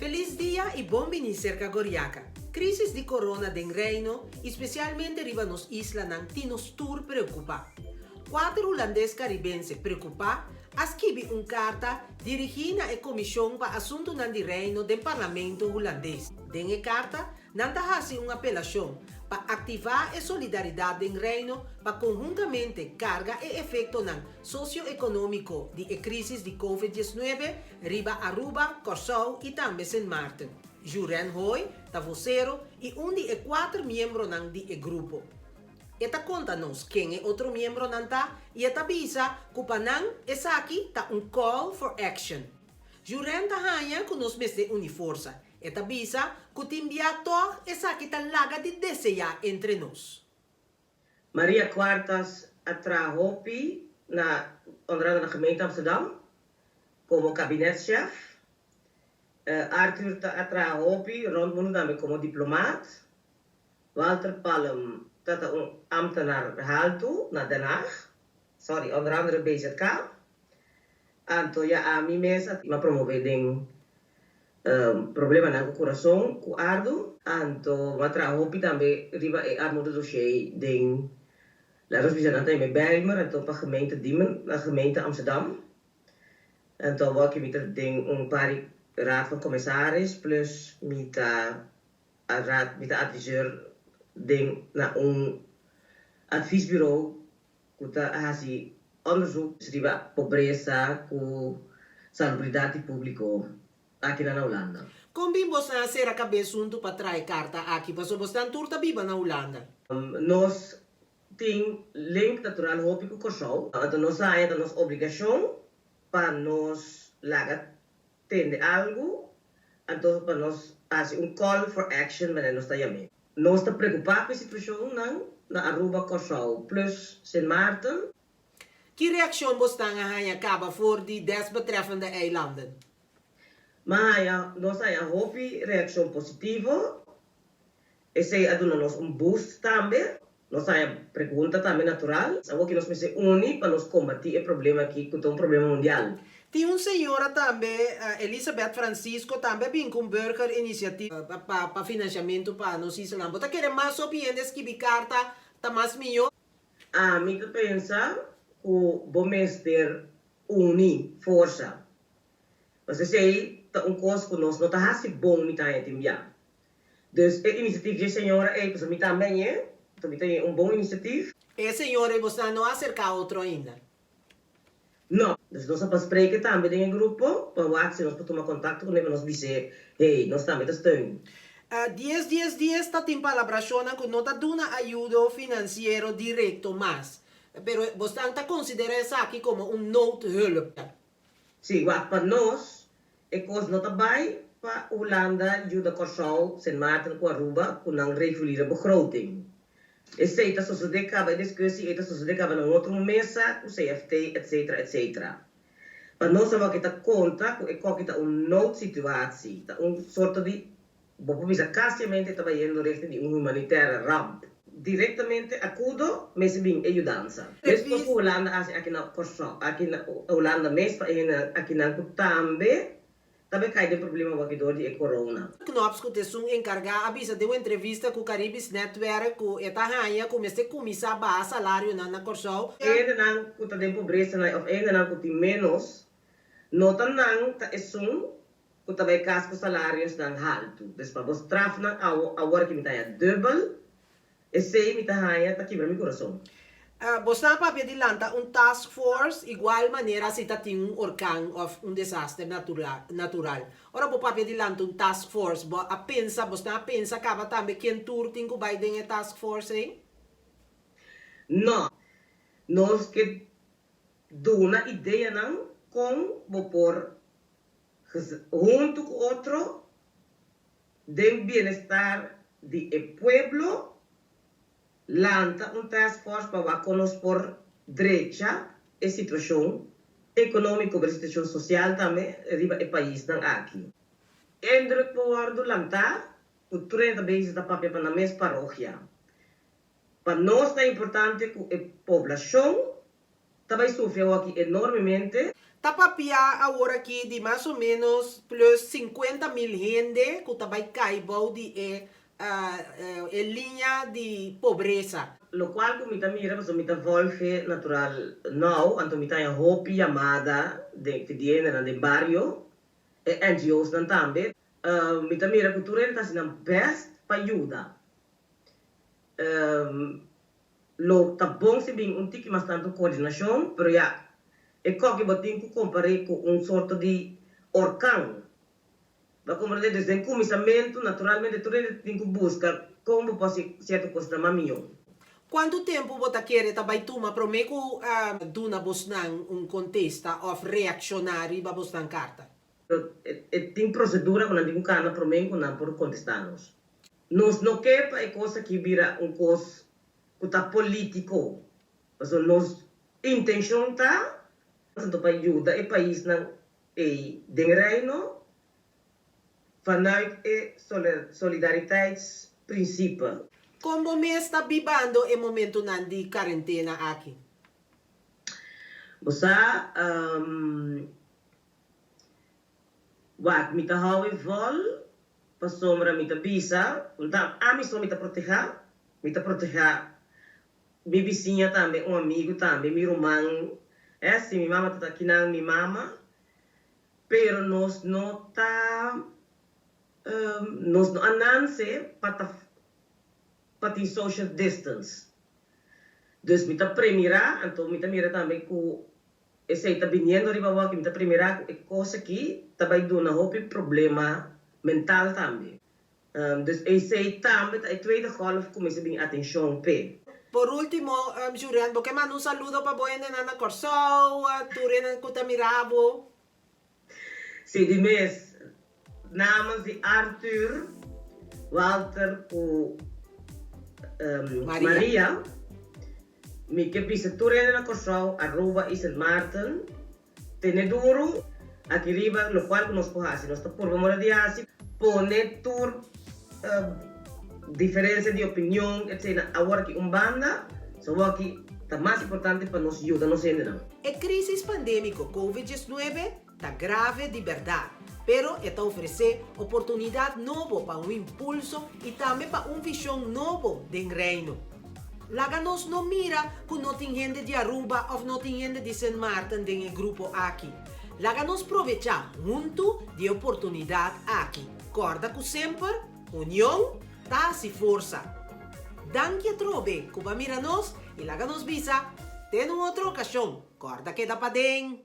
Feliz dia e bom venir Cagoriaca. Crisis de corona den reino, especialmente riba nos isla nang tinos tour preocupa. 4 holandês caribense preocupa, escrevi carta dirigida à comissão para assunto nan di reino do parlamento holandês. Den carta, nanta hasi apelação para ativar a solidariedade den reino para conjuntamente carga e efeito nan socio-econômico de crisis de Covid-19 riba Aruba, Curaçao e também Sint Maarten. Juren Hoy, vocero e de 4 membros nan di grupo. Eta conta-nos quem é outro membro nanta e eta bisa kupanang esaki ta call for action. Juren ta hanya kunos mes de uniforça. Eta bisa kutimbia toch esaki ta laga de deseja entre nós. Maria Quartas atrahopi onder na gemeente Amsterdam como kabinetchef. Arthur atrahopi rondom como diplomaat. Walter Palm dat ambtenaar haalt toe naar Den Haag. Onder andere BZK. Anto ja a mi mesa ma promoveding problema na coração com ardo. Anto matra hopi tambe riba e armoede dossier ding. Laat ons nata me Bijlmer en op gemeente Diemen, na gemeente Amsterdam. En dan wou ik met dat ding paar raad van commissaris plus met raad met de adviseur ding naar adviesbureau kuta hasi onderzoek riba pobreza ku salubridade público aqui na Holanda. Como você na ser a cabeça para trazer carta aqui, você está turta viva na Holanda? Nós tem link natural hopi ku Curaçao. Então nós saia da nossa obrigação para nós lagar tende algo, então para nós fazer call for action, mas nós está aí. Nós está preocupado com a situação na Aruba, Curaçao plus Sint Maarten. Que reação você tem acaba voor die desbetreffende eilanden? Maar nós aí a hopi reação positiva. E sei a nós boost também. Nós aí pergunta também natural. Algo que nós me se une para nós combater o problema aqui, que é problema mundial. Tem senhora também, Elizabeth Francisco, também vem com burger iniciativa para financiamento para nós islam. Você quer mais opiniões que carta, tá mais melhor? A mim pensa que o bomester une força. Você sei, tá coisa que nós não tá assim bom me tá entendendo. Dus a iniciativa de senhora é para mim também é, também tem bom iniciativa. E senhora, você não acerca outro ainda? Não, dus nós vamos spreken também no grupo, para o se nós podemos tomar contato com ele, nós dizer, hey, nós também estamos. 10 está em palabração que não está dando ajuda financeira direto mais. Pero você está considera isso aqui como noodhulp. Sim, para nós, é coisa não está bem para Holanda ajuda Curaçao, Sint Maarten com Aruba, com uma reguliere begroting. E sei, dat zoals we hebben discussie, dat zoals we hebben een andere mesa, o CFT, etc. Maar nós vamos kita conta com kita noodsituatie, soort de, bobo bisa casiamente trabalhando richting de humanitaire ramp. Directamente acudo, mas bem ajudança. Depois Holanda aqui na Curaçao, aqui na Holanda mesmo, aqui na Kutambe. Também cai de problema aqui do de corona. Nós escutamos encargar avisa de uma entrevista com o Caribes Network, com a rainha, como este começar a baixar salário na Curaçao. Ainda não custa de pobreza, ou ainda não custa menos, nota não tá que também casco salários não alto. Depois você traf na a hora que me tá double, e sei me tá rainha tá quebrando meu coração. Você não pode adiantar task force igual maneira se tem orkan ou desastre natural. Ora você pode adiantar task force, você não pensa que também quem tour tem que vai dentro task force, hein? Não. Nós que dou uma ideia não com por junto com outro do bem-estar do povo. Lanta task force para conosco por direita e situação econômica e situação social também riba o país não aqui. Endruk por do lanta o 30 vezes da papel para na mesma paróquia. Para nós é importante que a população também sofreu aqui enormemente. Tapapia agora aqui de mais ou menos plus 50,000 gente que também caibou de linha de pobreza. Lo qual que mita mira, mas mita volve natural não, anto mita a hopi chamada de vidienda de barrio, e NGOs nan tambe, mita mira que tu renta assim best para ajuda. Lo tá bom se bem tiki mas tanto coordenação, pero ya, e que botin que compare com sorto de orcão. Vai compreender desde o começamento, naturalmente, tu tem que buscar como pode certo coisa maminho. Quanto tempo você quer também tomar para mim que duna bosnan contesta of reaccionário para bosnan carta? Tem procedura quando tem cana para mim quando por contestarmos. Nós não quer coisa que vira coisa que tá político. Mas nós intenção tá tanto para ajudar o país não e den reino vanuit o solidariteitsprincipe. Como me está vivendo o momento de quarentena aqui? Você, wat mita hawe vol, pa sombra mita bisa, então, ami só mita proteger, mi vizinha também, amigo também, mi irmão, se mi mama tá aqui na mi mama, pero nós não tá, nós não ananse para social distance. Dus mita primeira, então mita mira também que esse está vindo riba wa que mita primeira coisa que também do na hope problema mental também. Dus esse também a tweede golf começa bem atenção pe. Por último, Julian, porque mando saludo para boa nana Corsou, Turena Kutamirabo. Sim, de mês, namens de Arthur, Walter ku Maria, mi que pisa Turena na Corsou, @St. Martin, Teneduro, aqui arriba, lo qual nos pohasi, nós por memória de asi, pone tur diferença de opinião, etc. Agora que banda, só que tá mais importante para nós ajudar, não sei não. A crise pandêmica COVID-19 está grave de verdade, pero está oferece oportunidade nova para impulso e também para visão novo do reino. Laga nos não mira que não tem gente de Aruba ou não tem gente de St. Martin em grupo aqui. Laga nos aproveitar muito de oportunidade aqui. Corda que sempre, união, tá-se força. Danke a trobe, cuba mira nos e laga nos visa. Tem outra ocasião. Corda que dá pa den.